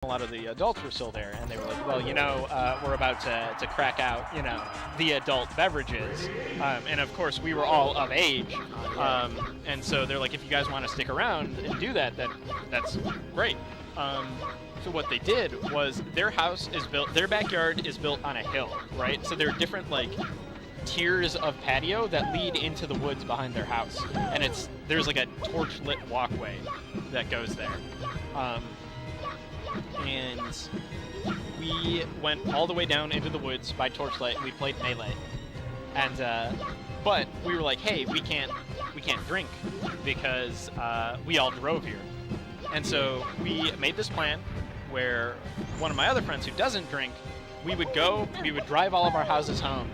A lot of the adults were still there, and they were like, well, we're about to crack out, the adult beverages. And of course, we were all of age. And so they're like, if you guys want to stick around and do that, that's great. So what they did was their backyard is built on a hill, right? So there are different, like, tiers of patio that lead into the woods behind their house. And there's like a torch-lit walkway that goes there. And we went all the way down into the woods by torchlight, and we played Melee. And but we were like, hey, we can't drink because we all drove here. And so we made this plan where one of my other friends who doesn't drink, we would drive all of our houses home,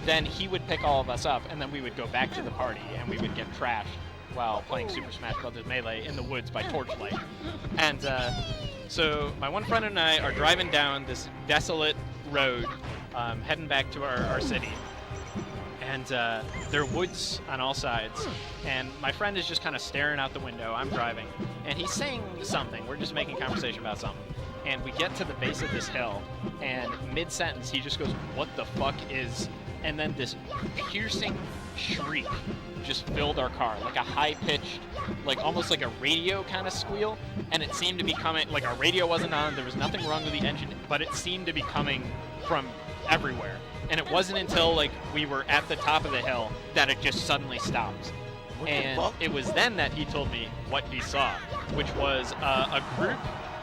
then he would pick all of us up, and then we would go back to the party, and we would get trashed while playing Super Smash Bros. Melee in the woods by torchlight. And so my one friend and I are driving down this desolate road, heading back to our city. And there are woods on all sides. And my friend is just kind of staring out the window. I'm driving. And he's saying something. We're just making conversation about something. And we get to the base of this hill. And mid-sentence, he just goes, "What the fuck is..." And then this piercing shriek just filled our car, like a high-pitched, like almost like a radio kind of squeal, and it seemed to be coming, like our radio wasn't on, there was nothing wrong with the engine, but it seemed to be coming from everywhere. And it wasn't until like we were at the top of the hill that it just suddenly stopped. And it was then that he told me what he saw, which was a group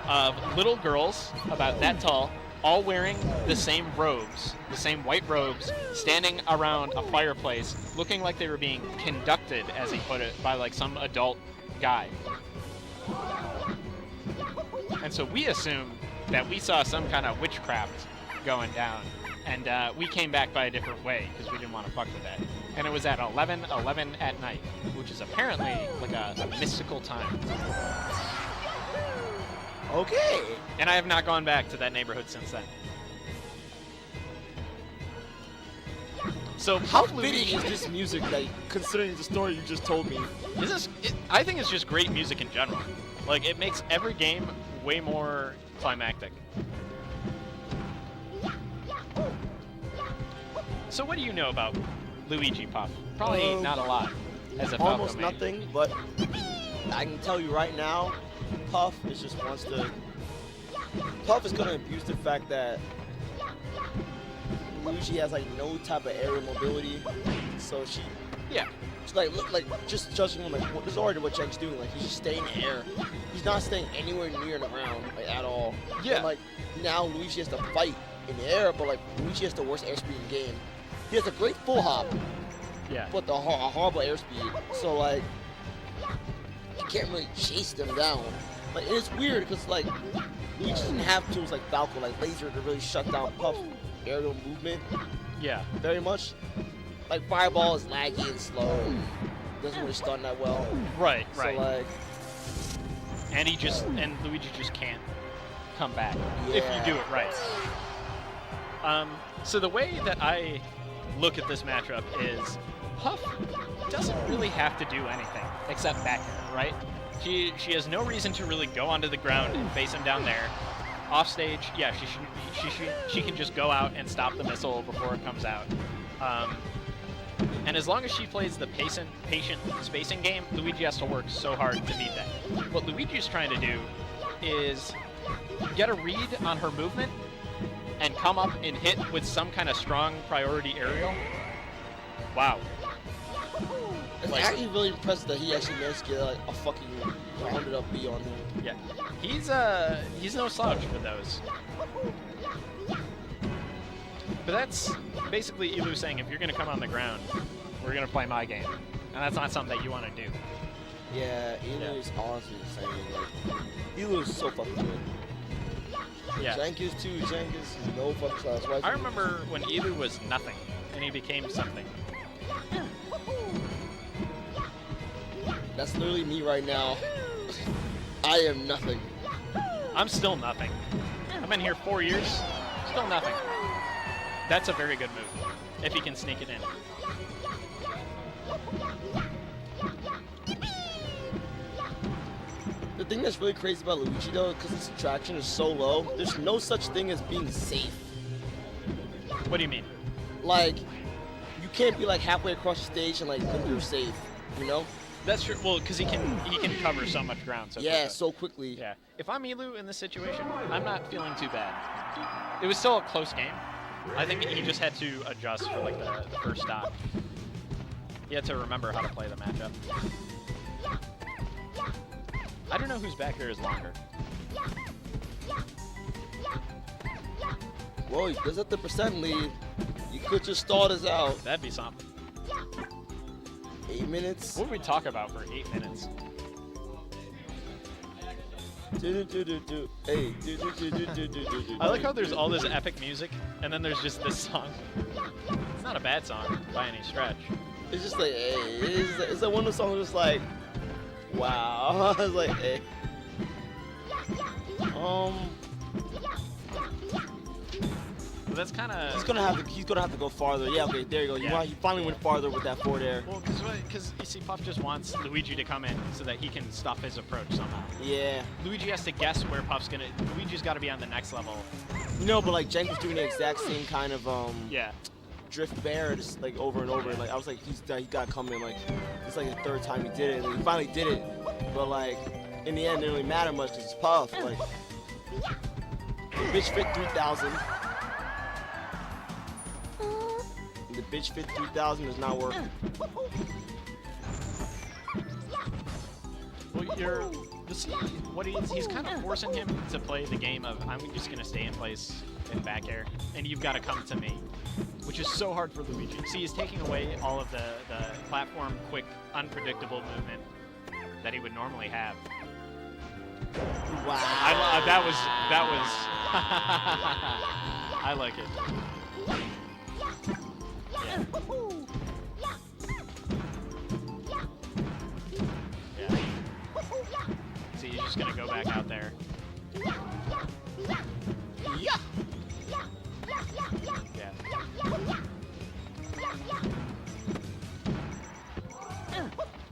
of little girls about that tall, all wearing the same robes, the same white robes, standing around a fireplace, looking like they were being conducted, as he put it, by like some adult guy. And so we assumed that we saw some kind of witchcraft going down, and we came back by a different way because we didn't want to fuck with that. And it was at 11:11 at night, which is apparently like a mystical time. Okay. And I have not gone back to that neighborhood since then. So how fitting is this music, like, considering the story you just told me? I think it's just great music in general. Like, it makes every game way more climactic. So what do you know about Luigi Puff? Probably not a lot as a Falco almost main. Nothing, but I can tell you right now, Puff is just wants to... Puff is going to abuse the fact that Luigi has, like, no type of aerial mobility, so she... Yeah. It's like, look, like, just judging him, like, this is already what Jank's doing. Like, he's just staying in the air. He's not staying anywhere near the ground, like, at all. Yeah. And, like, now Luigi has to fight in the air, but, like, Luigi has the worst airspeed in the game. He has a great full hop, yeah, but a horrible airspeed. So, like, you can't really chase them down. Like, it's weird because, like, Luigi doesn't have tools like Falco, like laser, to really shut down Puff's aerial movement. Yeah. Very much. Like, Fireball is laggy and slow. Doesn't really stun that well. Right, so, right. Like, and Luigi just can't come back yeah. if you do it right. So the way that I look at this matchup is Puff doesn't really have to do anything except back air, right? She has no reason to really go onto the ground and face him down there. Off stage, yeah, she can just go out and stop the missile before it comes out. And as long as she plays the patient spacing game, Luigi has to work so hard to beat that. What Luigi's trying to do is get a read on her movement and come up and hit with some kind of strong priority aerial. Wow. It's actually really impressive that he actually managed to get, like, a fucking rounded up B on him. Yeah. He's no slouch for those. But that's basically Elu saying, if you're going to come on the ground, we're going to play my game. And that's not something that you want to do. Yeah, Elu is honestly insane. Like, Elu is so fucking good. Yeah. Jank is too. Jank is no fucking class. I remember when Elu was nothing, and he became something. That's literally me right now. I am nothing. I'm still nothing. I've been here 4 years, still nothing. That's a very good move, if he can sneak it in. The thing that's really crazy about Luigi though, because his attraction is so low, there's no such thing as being safe. What do you mean? Like, you can't be like halfway across the stage and like think you're safe, you know? That's true. Well, because he can cover so much ground so Yeah, quickly. so quickly. Yeah. If I'm Elu in this situation, I'm not feeling too bad. It was still a close game. I think he just had to adjust for like the first stop. He had to remember how to play the matchup. I don't know whose back there is longer. Well, he does have the percent lead. You could just stall this out. That'd be something. 8 minutes. What would we talk about for 8 minutes? Hey. I like how there's all this epic music, and then there's just this song. It's not a bad song by any stretch. It's just like, hey. It's like one of the songs that's like, wow. It's like, hey. But that's kind of. He's gonna have to go farther. Yeah, okay, there you go. Yeah. He finally went farther with that forward air. Well, because you see, Puff just wants Luigi to come in so that he can stop his approach somehow. Yeah. Luigi has to guess where Puff's gonna. Luigi's got to be on the next level. You know, but like Jank was doing the exact same kind of Yeah. drift bear, just like over and over. Like I was like, he gotta come in. Like it's like the third time he did it, and he finally did it. But like in the end, it didn't really matter much because it's Puff. Like the bitch fit 3,000. The bitch fit 3,000 does not work. Well, he's kind of forcing him to play the game of I'm just gonna stay in place in back air, and you've got to come to me, which is so hard for Luigi. See, he's taking away all of the platform, quick, unpredictable movement that he would normally have. Wow. That was. I like it. Yeah. Yeah. See, you're just gonna go back out there. Yeah. Yeah.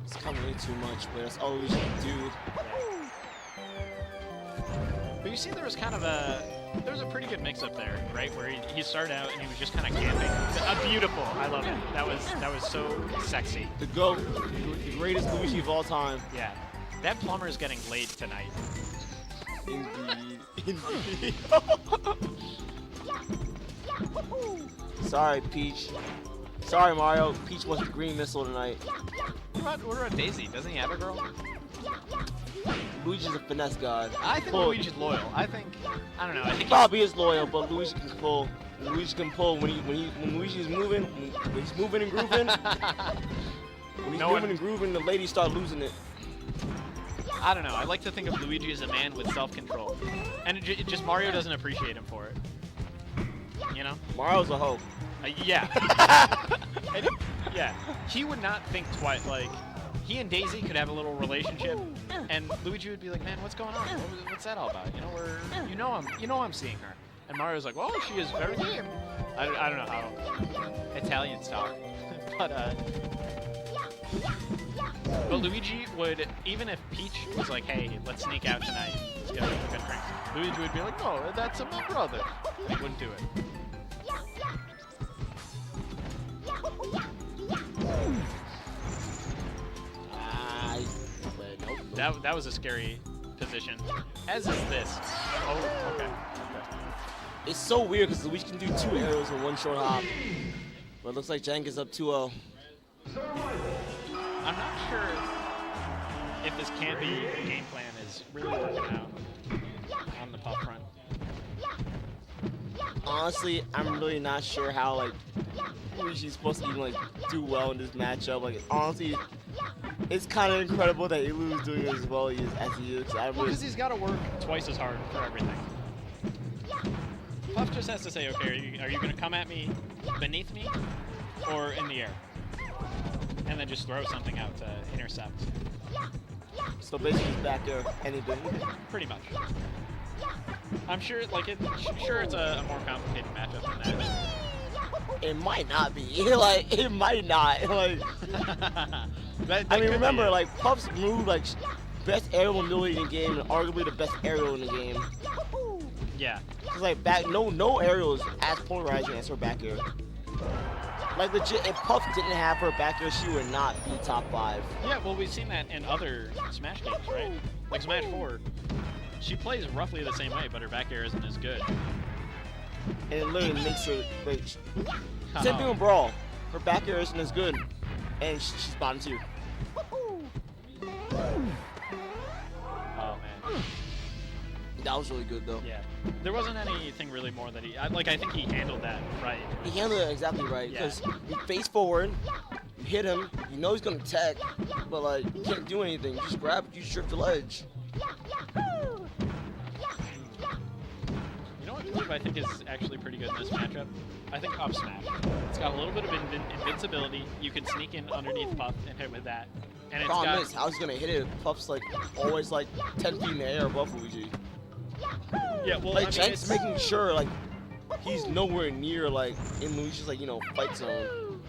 It's coming in too much, but that's all we should do. But you see, there was a pretty good mix-up there, right? Where he started out and he was just kind of camping. Beautiful. I love it. That was so sexy. The GOAT, the greatest Luigi of all time. Yeah. That plumber is getting laid tonight. Indeed. Sorry, Peach. Sorry, Mario. Peach wants the green missile tonight. What about Daisy? Doesn't he have a girl? Luigi's a finesse god. I think Luigi's loyal. I don't know. I think Bobby is loyal, but Luigi can pull. Luigi can pull when Luigi's moving. When he's moving and grooving. When he's moving and grooving, the ladies start losing it. I don't know. I like to think of Luigi as a man with self-control, and it just Mario doesn't appreciate him for it. You know? Mario's a hoe. Yeah. Yeah. He would not think twice. Like, he and Daisy could have a little relationship, and Luigi would be like, "Man, what's going on? What's that all about? You know, I'm seeing her." And Mario's like, "Well, she is very game." I don't know how Italians talk, but Luigi would, even if Peach was like, "Hey, let's sneak out tonight, let's get a good drink," Luigi would be like, "No, that's my brother." He wouldn't do it. That was a scary position. As is this. Oh, okay. It's so weird because Luigi can do 2 arrows in one short hop. But it looks like Jank is up 2-0. I'm not sure if this campy game plan is really working out on the Puff front. Honestly, I'm really not sure how like Luigi's supposed to even like do well in this matchup. Like honestly, it's kind of incredible that Ilu is doing as well as he is. Because he's got to work twice as hard for everything. Puff just has to say, okay, are you going to come at me beneath me or in the air? And then just throw something out to intercept. So basically, he's back there anything. Pretty much. I'm sure, like, sure it's a more complicated matchup than that. It might not be. Like, it might not. Like, I mean, remember, like, Puff's move, like, best aerial ability in the game and arguably the best aerial in the game. Yeah. Cause like no aerial is as polarizing as her back air. Like legit, if Puff didn't have her back air, she would not be top 5. Yeah, well, we've seen that in other Smash games, right? Like Smash 4, she plays roughly the same way, but her back air isn't as good. And it literally makes her like. Same thing with Brawl. Her back air isn't as good, and she's bottom tier. Oh man. That was really good though. Yeah. There wasn't anything really more that he. I think he handled that right. He handled it exactly right because you face forward, you hit him, you know he's gonna tech, but like you can't do anything. You just grab it, you strip the ledge. You know what move I think is actually pretty good in this matchup? I think up smash. It's got a little bit of invincibility. You can sneak in underneath Puff and hit with that. And it's Problem got, is, how's he gonna hit it? Puff's like always like 10 feet in the air above Luigi. yeah, well, Like I mean, Jank's making sure like he's nowhere near like in Luigi's like fight zone.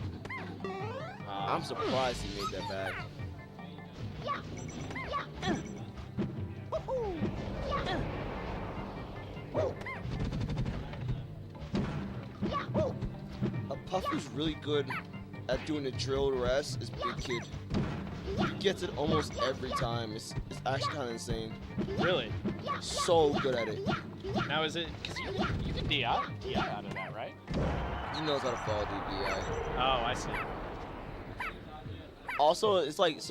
I'm surprised he made that back. A Puff who's really good at doing the drill rest is Big Kid. He gets it almost every time. It's actually kind of insane. Really? So good at it. Now is it because you can DI out of that, right? He knows how to follow DPI. Oh, I see. Also, it's like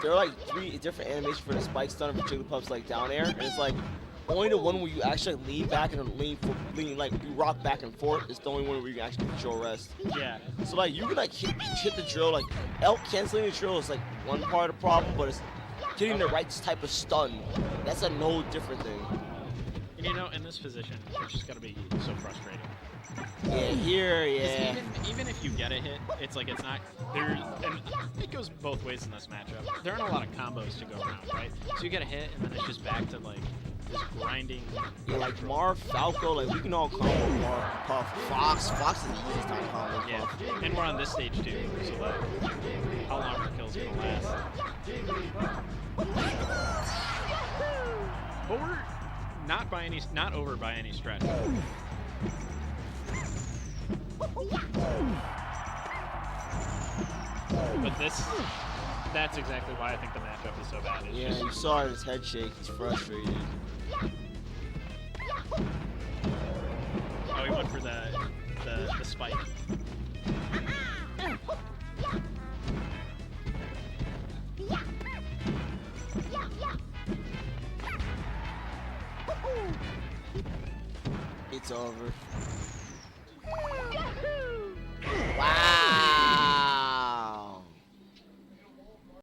there are like 3 different animations for the spike stun for Jigglypuff's like down air, and it's like only the one where you actually lean back and lean like you rock back and forth is the only one where you can actually control rest. Yeah. So like you can like hit the drill, like canceling the drill is like one part of the problem, but it's getting the right type of stun. That's a no different thing. And you know, in this position, it's just gotta be so frustrating. Yeah, here, yeah. Even if you get a hit, it's like it's not there's and it goes both ways in this matchup. There aren't a lot of combos to go around, right? So you get a hit and then it's just back to like this grinding. Yeah, like Mar, Falco, like we can all combo Mar, Puff, Fox is the easiest time to combo Yeah, Puff. and we're on this stage too, so that how long our kills gonna last. But we're not over by any stretch. But that's exactly why I think the matchup is so bad. It's Yeah, just, you saw his head shake. He's frustrated. oh, he went for the spike. It's over.